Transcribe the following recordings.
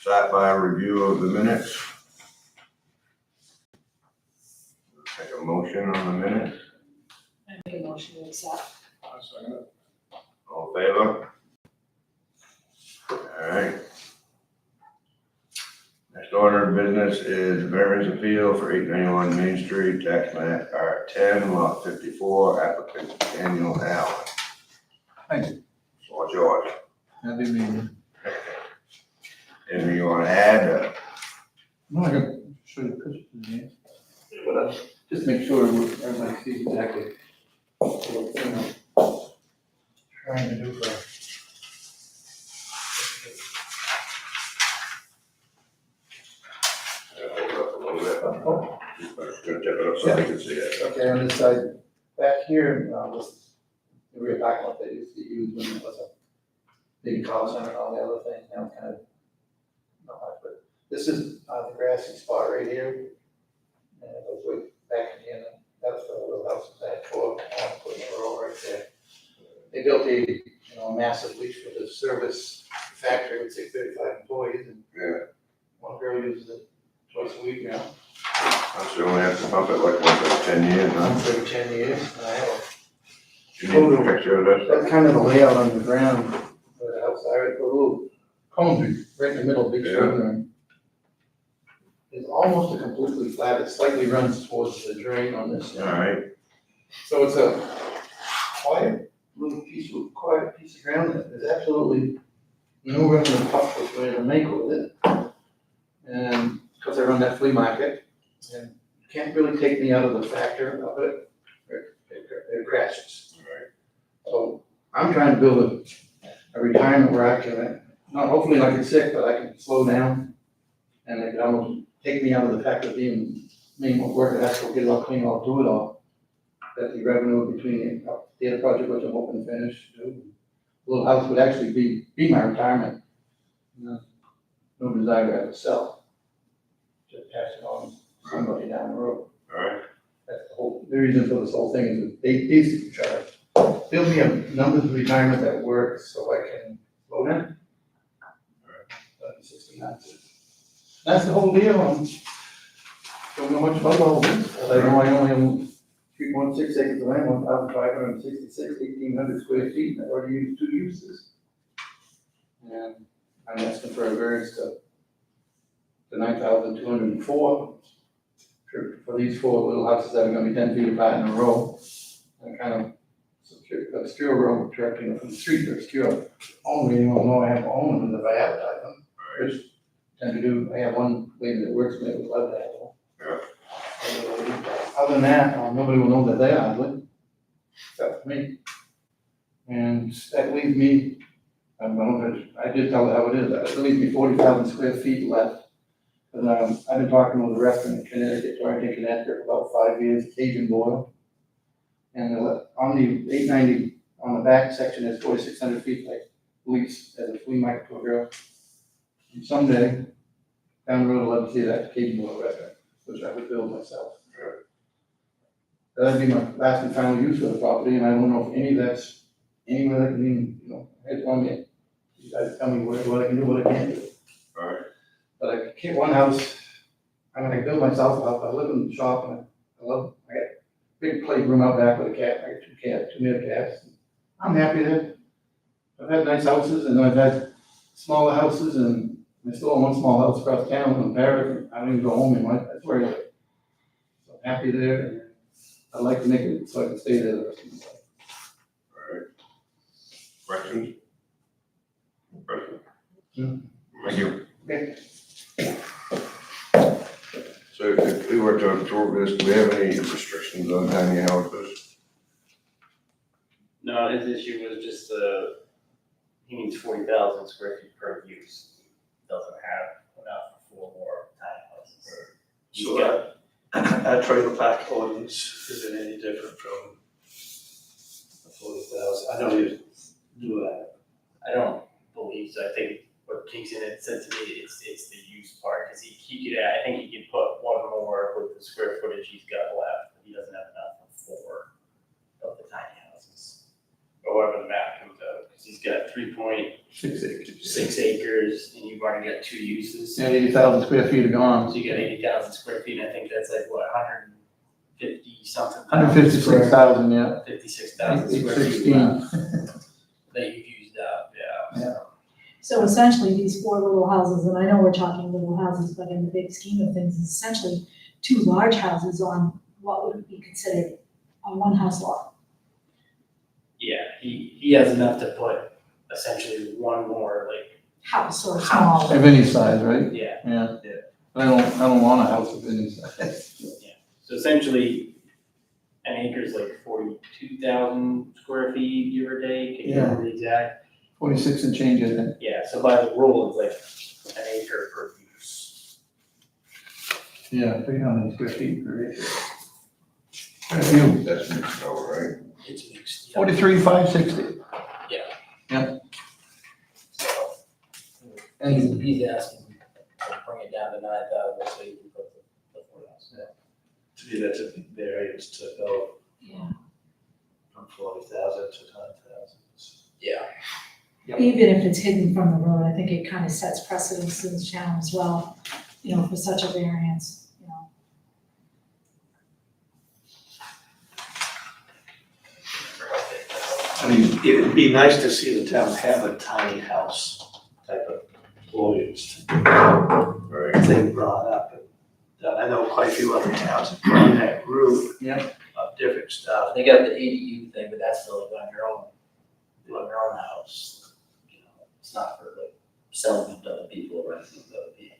Start by a review of the minutes. Take a motion on the minutes. I make a motion to accept. All in favor? Alright. Next order of business is variance appeal for 891 Main Street, tax map R10, lot 54, applicant Daniel Allen. Thank you. Floor George. Happy meeting. Anything you want to add? No, I can show you pictures again. But just make sure everybody sees exactly what we're trying to do for. Hold it up a little bit. I'm gonna tip it up so I can see it. Okay, on this side, back here, was the rear parking lot they used to use when it was a big call center and all the other things, now it's kind of not much, but this is the grassy spot right here. And it goes way back again, and that's the little house that for, putting a row right there. They built a massive leach for the service factory with 35 employees, and one girl uses it twice a week now. So you only have to pump it like once every 10 years, huh? Once every 10 years, and I have You need a picture of this? that's kind of the layout on the ground for the house. I put a little cone right in the middle, big swing room. It's almost a completely flat, it slightly runs towards the drain on this. Alright, So it's a quiet piece of ground that there's absolutely no room to puff with way to make with it. And because I run that flea market, and you can't really take me out of the factor of it, it crashes. alright. So I'm trying to build a retirement where I can, not hopefully not get sick, but I can slow down. And they can almost take me out of the fact of being main work, that's to get it all clean, I'll do it all. That the revenue between the other project, which I'm hoping to finish, the little house would actually be my retirement. No desire to have to sell. Just pass it on to somebody down the road. Alright, That's the reason for this whole thing is that they basically try to build me a numbers of retirement that works so I can slow down. 69. That's the whole deal. Don't know much about all this, but I know I only own 3.6 acres of land, 1,566, 1,800 square feet, and I already used 2 uses. And I'm asking for a variance to 9,204 for these 4 little houses that are gonna be 10 feet apart in a row. And kind of obscure road directing from the street, they're obscure. Only anyone will know I have to own them if I advertise them. Which tend to do, I have one lady that works with me, would love that. Other than that, nobody will know that they are ugly, except for me. And that leaves me, I just tell it how it is, that leaves me 40,000 square feet left. And I've been talking with a restaurant in Connecticut, Torrington, Connecticut, for about 5 years, Cajun Boil. And on the 890, on the back section, is 4,600 feet, like lease as a flea market to a girl. And someday, down the road, I'd love to see that Cajun Boil restaurant, which I would build myself. That'd be my last and final use for the property, and I don't know if any of that's anywhere that can be, head on me. You guys tell me what I can do, what I can't do. alright. But I can't, one house, I'm gonna build myself up, I live in the shop, and I got a big playroom out back with a cat, I got 2 male cats. I'm happy there. I've had nice houses, and I've had smaller houses, and I still own one small house across town in Paris, I don't even go home anymore, that's where I live. So I'm happy there, and I'd like to make it so I can stay there the rest of my life. Alright. Questions? Hmm. Thank you. Okay. So if we were to approve this, do we have any restrictions on tiny houses? No, his issue was just he needs 40,000 square feet per use. Doesn't have enough for 4 more tiny houses. He's So got- Our trailer park ordinance isn't any different from the 40,000. I know you do that. I don't believe so. I think what Kingston had said to me, it's the use part, because he could, I think he could put 1 more with the square footage he's got left, but he doesn't have enough for 4 of the tiny houses. Or whatever the map comes out, because he's got 3.5 6 acres. 6 acres, and you've already got 2 uses. Yeah, 80,000 square feet are gone. So you got 80,000 square feet, and I think that's like, what, 150 something? 156,000, yeah. 56,000 square feet 816. that you've used up, yeah. So essentially, these 4 little houses, and I know we're talking little houses, but in the big scheme of things, it's essentially 2 large houses on what would be considered a one-house lot. Yeah, he has enough to put essentially one more, like, House or small. Of any size, right? yeah. Yeah. I don't want a house of any size. So essentially, an acre is like 42,000 square feet, give or take, can't remember the exact. 46 and change, I think. Yeah, so by the rule, it's like an acre per use. Yeah, 300 square feet per acre. That's mixed over, right? It's mixed. 43,560. So, And he's asking to bring it down to 9,000 so you can put the 4 house. To me, that's a big variance to go Yeah. from 40,000 to 9,000. Yeah. Even if it's hidden from the road, I think it kind of sets precedence in this town as well, you know, for such a variance, you know. I mean, it would be nice to see the town have a tiny house type of ordinance. Right. They brought up, and I know quite a few other towns have gone that route. Yeah. Of different stuff. They got the ADU thing, but that's for like on your own house. You know, it's not for like selling it to other people or renting it to other people.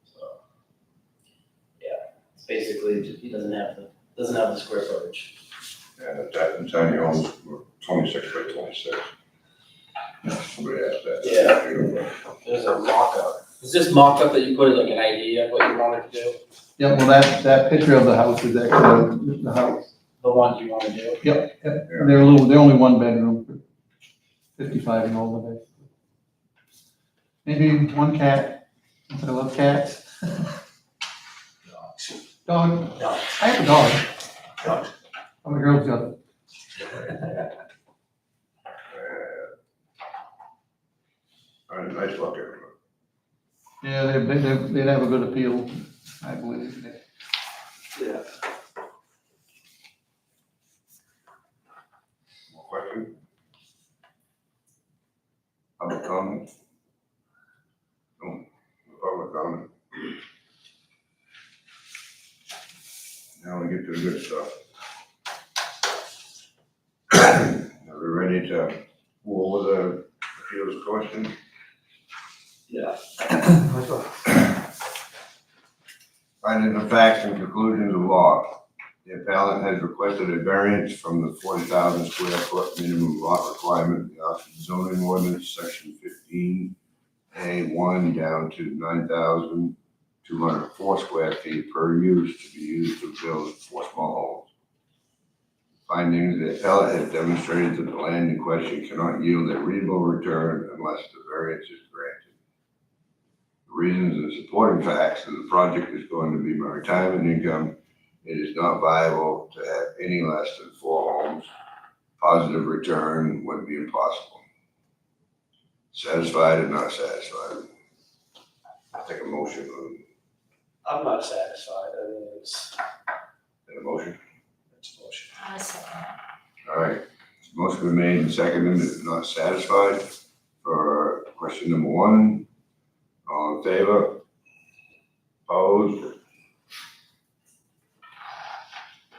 So, yeah, it's basically, he doesn't have the square footage. And the tiny homes were 26 by 26. Somebody asked that. Yeah. There's a mock-up. Is this mock-up that you put like an idea of what you wanted to do? yeah, well, that picture of the house is actually the house. The ones you want to do? They're only 1 bedroom, 55 and older, basically. Maybe 1 cat, I love cats. Dog, No, I have a dog. no. I'm a Girl Scout. All right, nice luck, everyone. Yeah, they'd have a good appeal, I believe. Yeah. More question? Public comment? No, public comment. Now we get to the good stuff. Are we ready to go over the appeals question? Yeah. Findings of facts and conclusions of law. The appellant has requested a variance from the 40,000 square foot minimum lot requirement in the Oxford zoning ordinance, section 15A1, down to 9,204 square feet per use to be used to build 4 small homes. Findings, the appellant has demonstrated that the land in question cannot yield a reasonable return unless the variance is granted. The reasons and supporting facts that the project is going to be my retirement income. It is not viable to have any less than 4 homes. Positive return would be impossible. Satisfied or not satisfied? I take a motion on I'm not satisfied, I mean, it's a motion. a motion. I second that. All right, motion been made and seconded, is not satisfied for question number 1. All in favor? Opposed?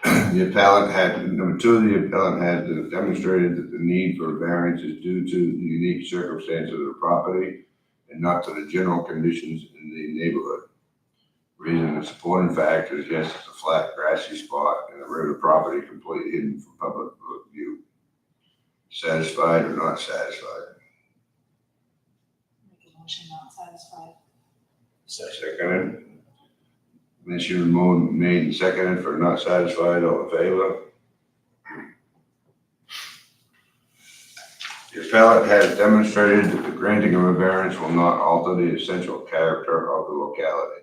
The appellant had, number 2, the appellant had demonstrated that the need for a variance is due to the unique circumstances of the property and not to the general conditions in the neighborhood. Reason and supporting fact is yes, it's a flat grassy spot and the rear of the property completely hidden from public view. Satisfied or not satisfied? Make a motion not satisfied. Seconded. Motion made and seconded for not satisfied, all in favor? The appellant has demonstrated that the granting of a variance will not alter the essential character of the locality.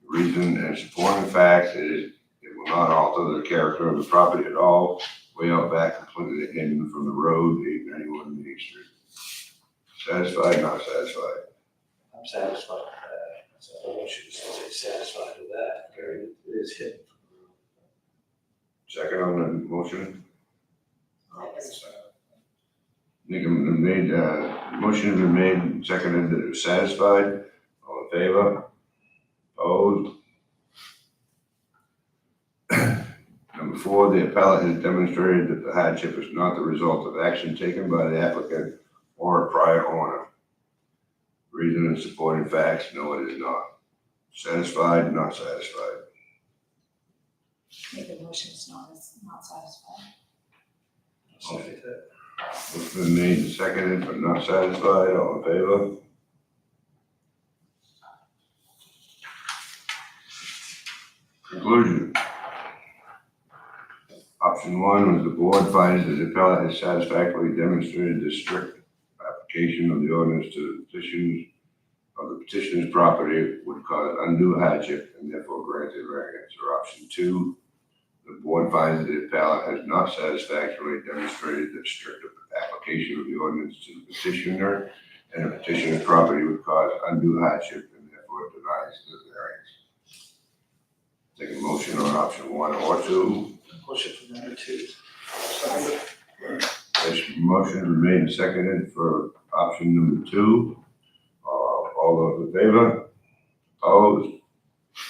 The reason and supporting facts is it will not alter the character of the property at all. way out back, completely hidden from the road, 891 Main Street. Satisfied, not satisfied? I'm satisfied with that. So I want you to say satisfied with that. It is hidden. Second on the motion? Yes. Motion has been made and seconded that it was satisfied. All in favor? Opposed? Number 4, the appellant has demonstrated that the hardship is not the result of action taken by the applicant or a prior owner. Reason and supporting facts, no, it is not. Satisfied, not satisfied. Make a motion, it's not satisfied. I'll second that. It's been made and seconded, but not satisfied. All in favor? Conclusion. Option 1 was the board finds that the appellant has satisfactorily demonstrated the strict application of the ordinance to the petitioner's property would cause undue hardship and therefore granted variance. Or option 2, the board finds that the appellant has not satisfactorily demonstrated that strict application of the ordinance to the petitioner and the petitioner's property would cause undue hardship and therefore denies the variance. Take a motion on option 1 or 2. Motion for number 2. This motion has been made and seconded for option number 2. All those in favor? Opposed?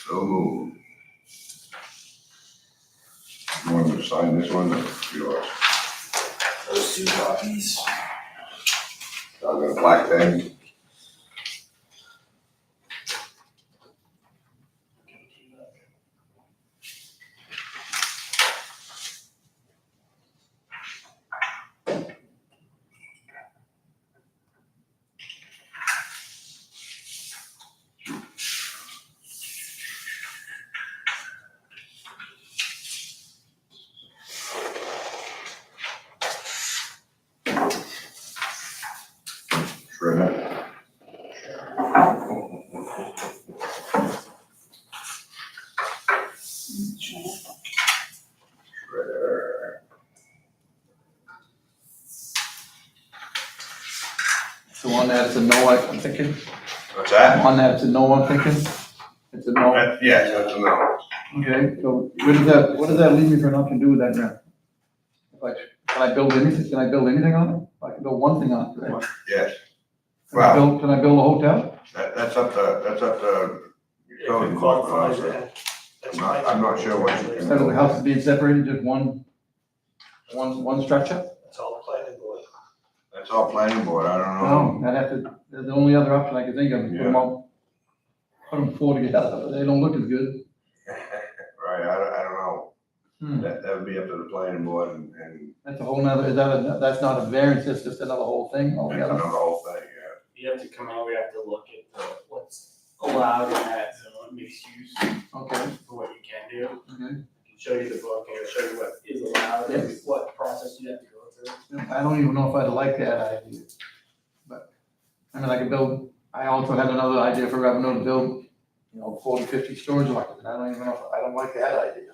So moved. You want to sign this one or yours? Those 2 copies. I've got a black pen. Shredder. Shredder. So on that, it's a no, I'm thinking. What's that? On that, it's a no, I'm thinking. It's a no. Yes, that's a no. Okay, so what does that leave me for an option to do with that ground? Like, can I build anything on it? I can build one thing on it, right? Yes. Can I build a hotel? That's up to If it qualifies, then that's fine. I'm not sure what you can Instead of the houses being separated, just one structure? That's all the planning board. That's all planning board, I don't know. No, that's the only other option I can think of, is put them 4 together, they don't look as good. Right, I don't know. Hmm. That would be up to the planning board and That's a whole nother, that's not a variance, it's just another whole thing that's altogether. another whole thing, yeah. You have to come out, we have to look at what's allowed in that zone, mixed use, Okay, for what you can do. okay. I can show you the book, and it'll show you what is allowed, and Yes. what process you have to go through. I don't even know if I'd like that idea. But, I mean, I also had another idea for revenue to build, 40, 50 storage lockers, and I don't like that idea.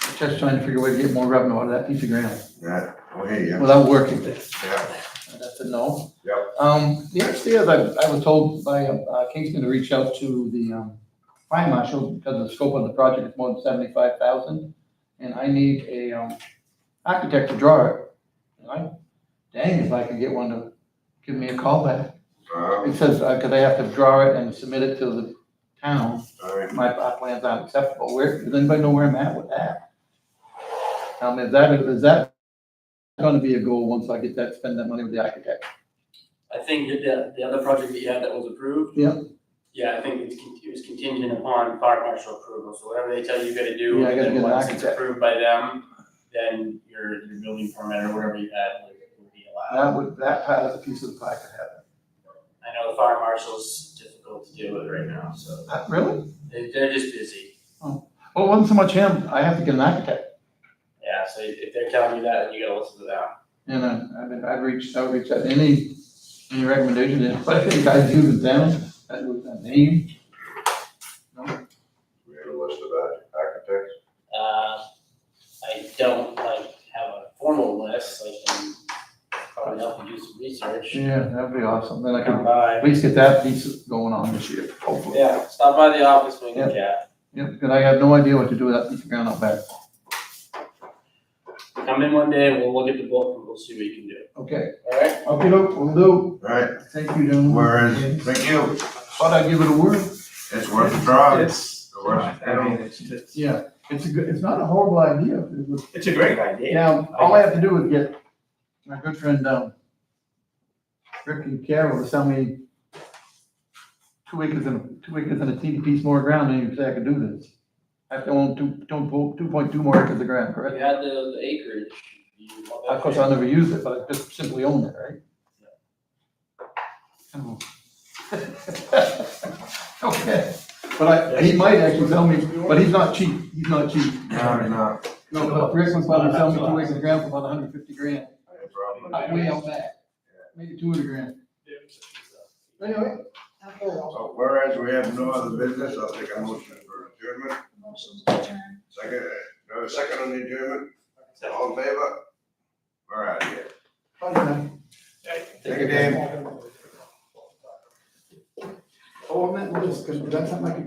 I'm just trying to figure a way to get more revenue out of that piece of ground Yeah, okay, yeah. without working. Yeah, That's a no. Yep. The upstairs, I was told by Kingston to reach out to the fire marshal because the scope of the project is more than 75,000, and I need a architect to draw it. And dang, if I could get one to give me a call back. It says, because I have to draw it and submit it to the town. all right. Our plans aren't acceptable. Does anybody know where I'm at with that? Is that gonna be a goal once I get that, spend that money with the architect? I think the other project that you had that was approved. Yeah. Yeah, I think it was contingent upon fire marshal approval, so whatever they tell you gotta do, Yeah, I and gotta then get an once it's architect. approved by them, then your building permit or whatever you had would be allowed. That part of the piece of the pie could happen. I know the fire marshal's difficult to deal with right now, so Really? they're just busy. Well, it wasn't so much him, I have to get an architect. Yeah, so if they're telling you that, then you gotta listen to them. And I've reached out, any recommendations, but I think guys use in town, that was that name. No? We have a list of architects. I this, I can probably help you do some research. Yeah, that'd be awesome, then I can Come by. at least get that piece going on this year, hopefully. Yeah, stop by the office, we can chat. Yep, because I have no idea what to do with that piece of ground out back. Come in one day, we'll look at the book and we'll see what you can do. Okay. Alright? Okay, look, we'll do. Right, Thank you, gentlemen. whereas, thank you, Thought I'd give it a whirl. it's worth a try. It's, The worst, I mean, it's, Yeah, it's a good, it's not a horrible idea. It was- it's a great idea. Now, all I have to do is get my good friend, Rick and Carol to sell me 2 acres and a teeny piece more ground, and you say I can do this. I have to own 2.2 more acres of ground, You correct? had the acreage. You want that Of course, I'll never use it, but I just simply own it, right? Oh. Okay, but he might actually sell me, but he's not cheap, No, no. No, but Rick would probably sell me 2 acres of ground for about 150 grand, Problem. way out back, maybe 200 grand. Anyway. So whereas we have no other business, I'll take a motion for adjournment. Motion to adjourn. Second, no second on the adjournment, all in favor? We're out of here. Thank you, Dave. Oh, I'm not, that's something I could